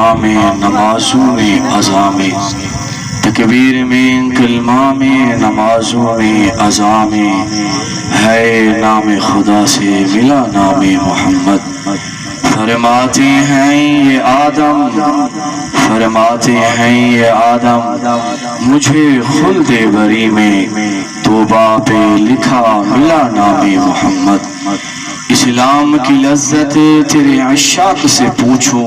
کلمہ میں نمازوں میں اذاں میں، تکبیر میں کلمہ میں نمازوں میں اذاں میں، ہے نام خدا سے ملا نام محمد۔ فرماتے ہیں یہ آدم، فرماتے ہیں یہ آدم، مجھے خلد بری میں توبہ پہ لکھا ملا نام محمد۔ اسلام کی لذت تیرے عشاق سے پوچھوں،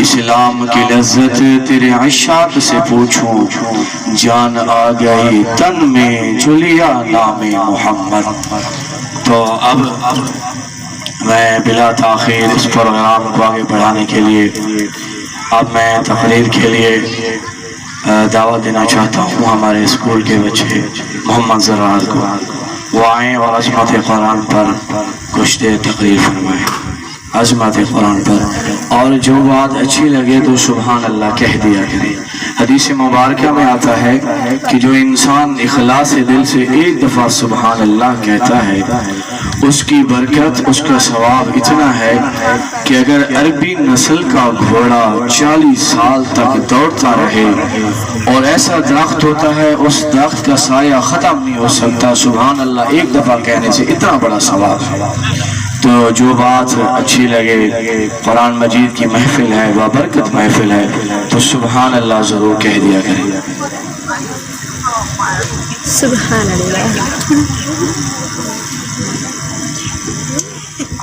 اسلام کی لذت تیرے عشاق سے پوچھوں، جان آ گئی تن میں جلیا نام محمد۔ تو اب میں بلا تاخیر اس پروگرام کو آگے بڑھانے کے لیے اب میں تقریر کے لیے دعوت دینا چاہتا ہوں ہمارے اسکول کے بچے محمد زرار کو، وہ آئیں اور عظمت قرآن پر کچھ دیر تقریر فرمائیں، عظمت قرآن پر، اور جو بات اچھی لگے تو سبحان اللہ کہہ دیا کریں۔ حدیث مبارکہ میں آتا ہے کہ جو انسان اخلاص دل سے ایک دفعہ سبحان اللہ کہتا ہے، اس کی برکت، اس کا ثواب اتنا ہے کہ اگر عربی نسل کا گھوڑا 40 سال تک دوڑتا رہے اور ایسا درخت ہوتا ہے اس درخت کا سایہ ختم نہیں ہو سکتا، سبحان اللہ ایک دفعہ کہنے سے اتنا بڑا ثواب ہے۔ تو جو بات اچھی لگے، قرآن مجید کی محفل ہے، بابرکت محفل ہے، تو سبحان اللہ ضرور کہہ دیا کریں۔ سبحان اللہ۔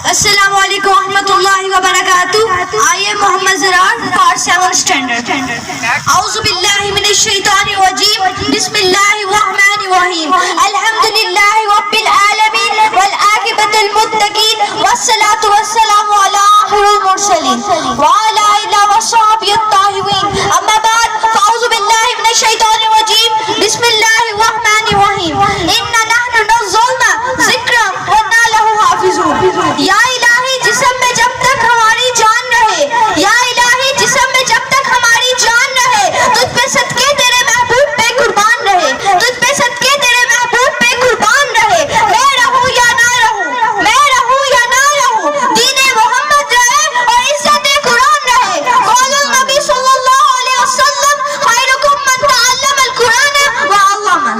السلام علیکم ورحمۃ اللہ وبرکاتہ۔ آئیے محمد زرار پارٹ 7 اسٹینڈرڈ۔ اعوذ باللہ من الشیطان الرجیم، بسم اللہ الرحمن الرحیم، الحمد للہ رب العالمین والعاقبۃ للمتقین والصلاۃ والسلام علی آخر المرسلین وعلی آلہ وصحبہ الطاہرین، اما بعد فاعوذ باللہ من الشیطان الرجیم، بسم اللہ الرحمن الرحیم، انا نحن نزلنا ذکرا وانا لہ حافظون۔ یا الہی جسم میں جب تک ہماری جان رہے، یا الہی جسم میں جب تک ہماری جان رہے، تجھ پہ صدقے تیرے محبوب پہ قربان رہے، تجھ پہ صدقے تیرے محبوب پہ قربان رہے، میں رہوں یا نہ رہوں، میں رہوں یا نہ رہوں، دین محمد رہے اور عزت قرآن رہے۔ قال النبی صلی اللہ علیہ وسلم خیرکم من تعلم القرآن وعلمہ۔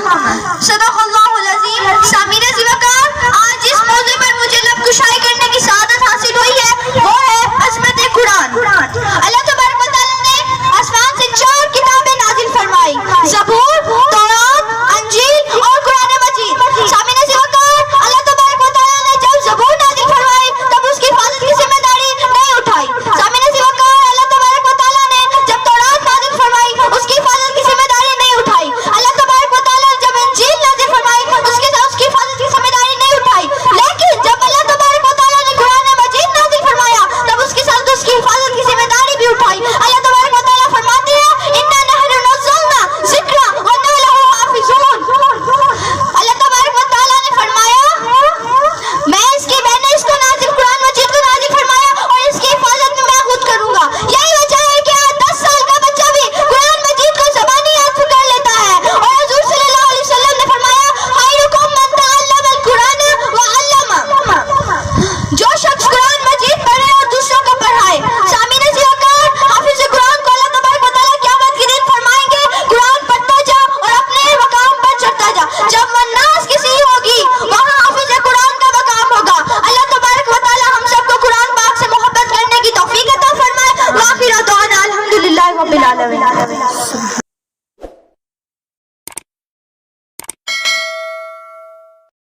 صدق اللہ العظیم۔ سامعین وقار، آج جس موضوع پر مجھے لب کشائی کرنے کی سعادت حاصل ہوئی ہے وہ ہے عظمت قرآن۔ اللہ تبارک و تعالیٰ نے آسمان سے 4 کتابیں نازل فرمائی، زبور، تورات، انجیل اور قرآن مجید۔ سامعین وقار، اللہ تبارک و تعالیٰ نے جب زبور نازل فرمائی تب اس کی حفاظت کی ذمہ داری نہیں اٹھائی۔ سامعین وقار، اللہ تبارک و تعالیٰ نے جب تورات نازل فرمائی اس کی حفاظت کی ذمہ داری نہیں اٹھائی۔ اللہ تبارک و تعالیٰ نے جب انجیل نازل فرمائی اس کی حفاظت کی ذمہ داری نہیں اٹھائی، لیکن جب اللہ تبارک و تعالیٰ نے قرآن مجید نازل فرمایا تب اس کے ساتھ اس کی حفاظت کی ذمہ داری بھی اٹھائی۔ اللہ تبارک و تعالیٰ فرماتے ہیں انا نحن نزلنا ذکرا وانا لہ حافظون۔ اللہ تبارک و تعالیٰ نے فرمایا میں نے اس کو نازل قرآن مجید کو نازل فرمایا اور اس کی حفاظت میں خود کروں گا۔ یہی وجہ ہے کہ 10 سال کا بچہ بھی قرآن مجید کو زبانی یاد کر لیتا ہے، اور حضور صلی اللہ علیہ وسلم نے فرمایا خیرکم من تعلم القرآن وعلمہ، جو شخص قرآن مجید پڑھے اور دوسروں کو پڑھائے۔ سامعین وقار، حافظ قرآن کو اللہ تبارک و تعالیٰ قیامت کے دن فرمائیں گے قرآن پڑھتا جا اور اپنے مقام پر چڑھتا جا۔ جب مناس کسی ہوگی وہاں حافظ قرآن کا مقام ہوگا۔ اللہ تبارک و تعالیٰ ہم سب کو قرآن پاک سے محبت کرنے کی توفیق عطا فرمائے۔ وآخر دعوانا الحمدللہ رب العالمین۔